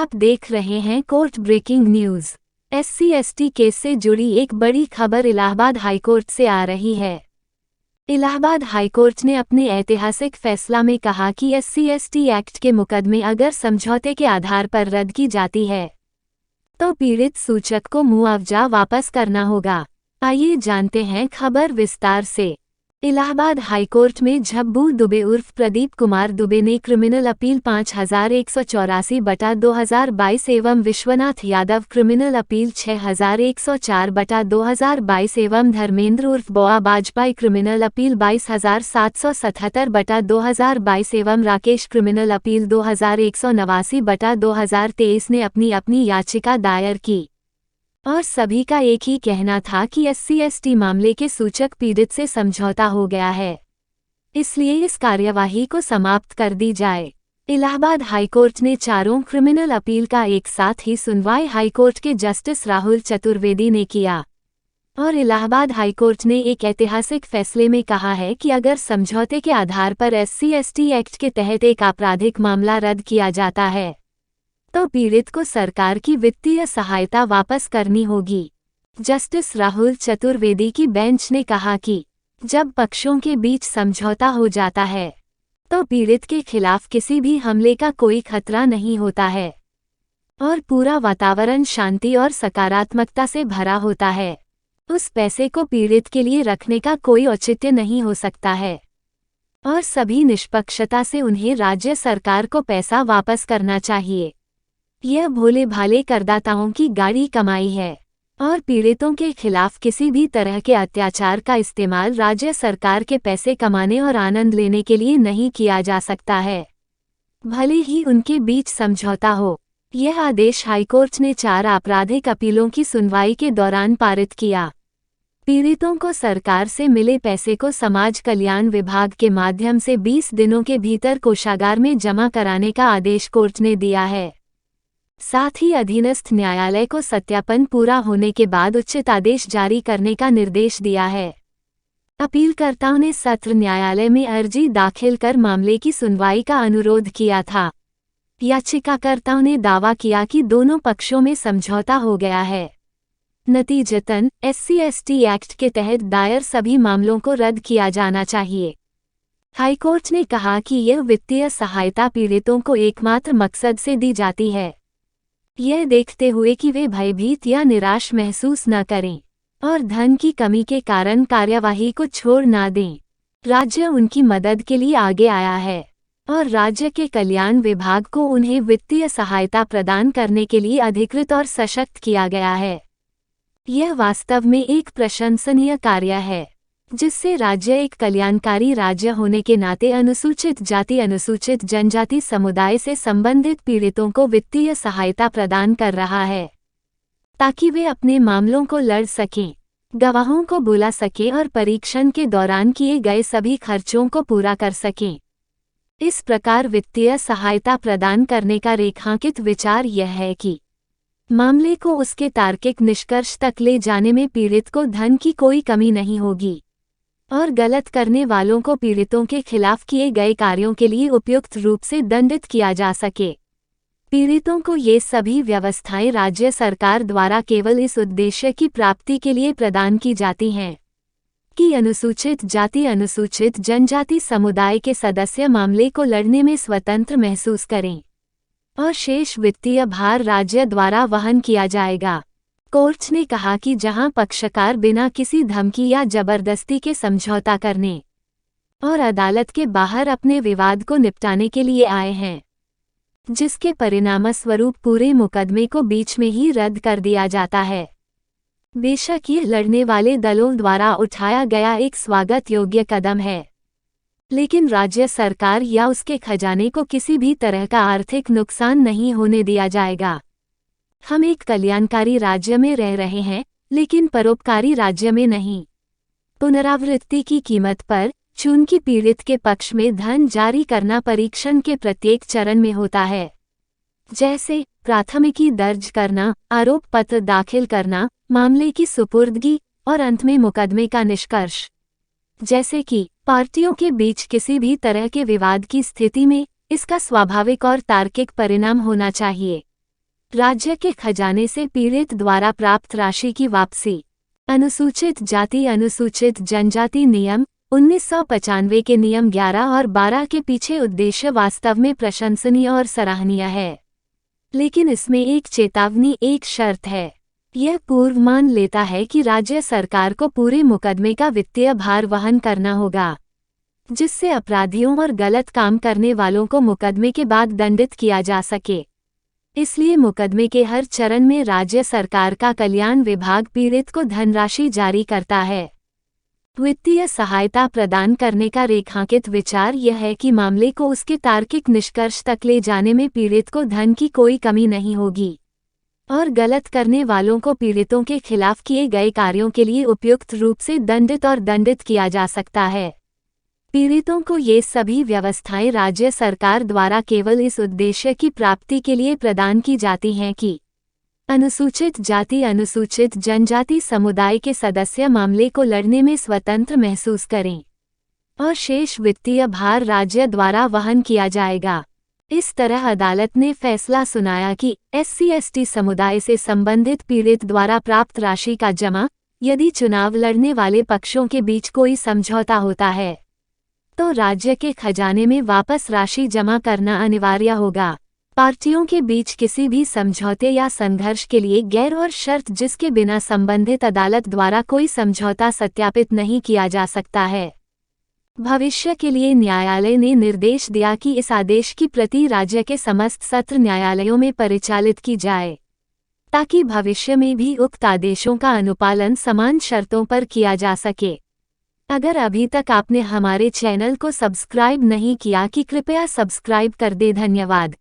आप देख रहे हैं court breaking news. SC/ST case से जुड़ी एक बड़ी खबर इलाहाबाद हाईकोर्ट से आ रही है। इलाहाबाद हाईकोर्ट ने अपने ऐतिहासिक फैसला में कहा कि SC/ST एक्ट के मुकदमे अगर समझौते के आधार पर रद्द की जाती है तो पीड़ित सूचक को मुआवजा वापस करना होगा। आइए जानते हैं खबर विस्तार से। इलाहाबाद हाईकोर्ट में झब्बू दुबे उर्फ प्रदीप कुमार दुबे ने क्रिमिनल अपील 5184/2022 एवं विश्वनाथ यादव क्रिमिनल अपील 6104/2022 एवं धर्मेंद्र उर्फ बोआ बाजपाई क्रिमिनल अपील 22777/2022 एवं राकेश क्रिमिनल अपील 2189/2023 ने अपनी अपनी याचिका दायर की और सभी का एक ही कहना था कि SC/ST मामले के सूचक पीड़ित से समझौता हो गया है, इसलिए इस कार्यवाही को समाप्त कर दी जाए। इलाहाबाद हाईकोर्ट ने चारों क्रिमिनल अपील का एक साथ ही सुनवाई हाईकोर्ट के जस्टिस राहुल चतुर्वेदी ने किया और इलाहाबाद हाईकोर्ट ने एक ऐतिहासिक फैसले में कहा है कि अगर समझौते के आधार पर SC/ST एक्ट के तहत एक आपराधिक मामला रद्द किया जाता है तो पीड़ित को सरकार की वित्तीय सहायता वापस करनी होगी। जस्टिस राहुल चतुर्वेदी की बेंच ने कहा कि जब पक्षों के बीच समझौता हो जाता है तो पीड़ित के खिलाफ किसी भी हमले का कोई खतरा नहीं होता है और पूरा वातावरण शांति और सकारात्मकता से भरा होता है। उस पैसे को पीड़ित के लिए रखने का कोई औचित्य नहीं हो सकता है और सभी निष्पक्षता से उन्हें राज्य सरकार को पैसा वापस करना चाहिए। यह भोले भाले करदाताओं की गाढ़ी कमाई है और पीड़ितों के खिलाफ किसी भी तरह के अत्याचार का इस्तेमाल राज्य सरकार के पैसे कमाने और आनंद लेने के लिए नहीं किया जा सकता है, भले ही उनके बीच समझौता हो। यह आदेश हाईकोर्ट ने 4 आपराधिक अपीलों की सुनवाई के दौरान पारित किया। पीड़ितों को सरकार से मिले पैसे को समाज कल्याण विभाग के माध्यम से 20 दिनों के भीतर कोषागार में जमा कराने का आदेश कोर्ट ने दिया है। साथ ही अधीनस्थ न्यायालय को सत्यापन पूरा होने के बाद उचित आदेश जारी करने का निर्देश दिया है। अपीलकर्ताओं ने सत्र न्यायालय में अर्जी दाखिल कर मामले की सुनवाई का अनुरोध किया था। याचिकाकर्ताओं ने दावा किया कि दोनों पक्षों में समझौता हो गया है। नतीजतन SC/ST एक्ट के तहत दायर सभी मामलों को रद्द किया जाना चाहिए। हाईकोर्ट ने कहा कि यह वित्तीय सहायता पीड़ितों को एकमात्र मकसद से दी जाती है, यह देखते हुए कि वे भयभीत या निराश महसूस न करें और धन की कमी के कारण कार्यवाही को छोड़ न दें। राज्य उनकी मदद के लिए आगे आया है और राज्य के कल्याण विभाग को उन्हें वित्तीय सहायता प्रदान करने के लिए अधिकृत और सशक्त किया गया है। यह वास्तव में एक प्रशंसनीय कार्य है, जिससे राज्य एक कल्याणकारी राज्य होने के नाते अनुसूचित जाति अनुसूचित जनजाति समुदाय से संबंधित पीड़ितों को वित्तीय सहायता प्रदान कर रहा है ताकि वे अपने मामलों को लड़ सकें, गवाहों को बुला सकें और परीक्षण के दौरान किए गए सभी खर्चों को पूरा कर सकें। इस प्रकार वित्तीय सहायता प्रदान करने का रेखांकित विचार यह है कि मामले को उसके तार्किक निष्कर्ष तक ले जाने में पीड़ित को धन की कोई कमी नहीं होगी और गलत करने वालों को पीड़ितों के खिलाफ किए गए कार्यों के लिए उपयुक्त रूप से दंडित किया जा सके। पीड़ितों को ये सभी व्यवस्थाएं राज्य सरकार द्वारा केवल इस उद्देश्य की प्राप्ति के लिए प्रदान की जाती हैं कि अनुसूचित जाति अनुसूचित जनजाति समुदाय के सदस्य मामले को लड़ने में स्वतंत्र महसूस करें और शेष वित्तीय भार राज्य द्वारा वहन किया जाएगा। कोर्ट ने कहा कि जहां पक्षकार बिना किसी धमकी या जबरदस्ती के समझौता करने और अदालत के बाहर अपने विवाद को निपटाने के लिए आए हैं, जिसके परिणामस्वरूप पूरे मुकदमे को बीच में ही रद्द कर दिया जाता है, बेशक ये लड़ने वाले दलों द्वारा उठाया गया एक स्वागत योग्य कदम है, लेकिन राज्य सरकार या उसके खजाने को किसी भी तरह का आर्थिक नुकसान नहीं होने दिया जाएगा। हम एक कल्याणकारी राज्य में रह रहे हैं, लेकिन परोपकारी राज्य में नहीं। पुनरावृत्ति की कीमत पर चूंकि पीड़ित के पक्ष में धन जारी करना परीक्षण के प्रत्येक चरण में होता है, जैसे प्राथमिकी दर्ज करना, आरोप पत्र दाखिल करना, मामले की सुपुर्दगी और अंत में मुकदमे का निष्कर्ष, जैसे कि पार्टियों के बीच किसी भी तरह के विवाद की स्थिति में इसका स्वाभाविक और तार्किक परिणाम होना चाहिए। राज्य के खजाने से पीड़ित द्वारा प्राप्त राशि की वापसी। अनुसूचित जाति अनुसूचित जनजाति नियम 1995 के नियम 11 और 12 के पीछे उद्देश्य वास्तव में प्रशंसनीय और सराहनीय है, लेकिन इसमें एक चेतावनी, एक शर्त है। यह पूर्वानुमान लेता है कि राज्य सरकार को पूरे मुकदमे का वित्तीय भार वहन करना होगा, जिससे अपराधियों और गलत काम करने वालों को मुकदमे के बाद दंडित किया जा सके। इसलिए मुकदमे के हर चरण में राज्य सरकार का कल्याण विभाग पीड़ित को धनराशि जारी करता है। वित्तीय सहायता प्रदान करने का रेखांकित विचार यह है कि मामले को उसके तार्किक निष्कर्ष तक ले जाने में पीड़ित को धन की कोई कमी नहीं होगी और गलत करने वालों को पीड़ितों के खिलाफ किए गए कार्यों के लिए उपयुक्त रूप से दंडित किया जा सकता है। पीड़ितों को ये सभी व्यवस्थाएं राज्य सरकार द्वारा केवल इस उद्देश्य की प्राप्ति के लिए प्रदान की जाती हैं कि अनुसूचित जाति अनुसूचित जनजाति समुदाय के सदस्य मामले को लड़ने में स्वतंत्र महसूस करें और शेष वित्तीय भार राज्य द्वारा वहन किया जाएगा। इस तरह अदालत ने फैसला सुनाया कि SC/ST समुदाय से संबंधित पीड़ित द्वारा प्राप्त राशि का जमा, यदि चुनाव लड़ने वाले पक्षों के बीच कोई समझौता होता है तो राज्य के खजाने में वापस राशि जमा करना अनिवार्य होगा। पार्टियों के बीच किसी भी समझौते या संघर्ष के लिए गैर और शर्त जिसके बिना संबंधित अदालत द्वारा कोई समझौता सत्यापित नहीं किया जा सकता है। भविष्य के लिए न्यायालय ने निर्देश दिया कि इस आदेश की प्रति राज्य के समस्त सत्र न्यायालयों में परिचालित की जाए, ताकि भविष्य में भी उक्त आदेशों का अनुपालन समान शर्तों पर किया जा सके। अगर अभी तक आपने हमारे चैनल को सब्सक्राइब नहीं किया कि कृपया सब्सक्राइब कर दें। धन्यवाद।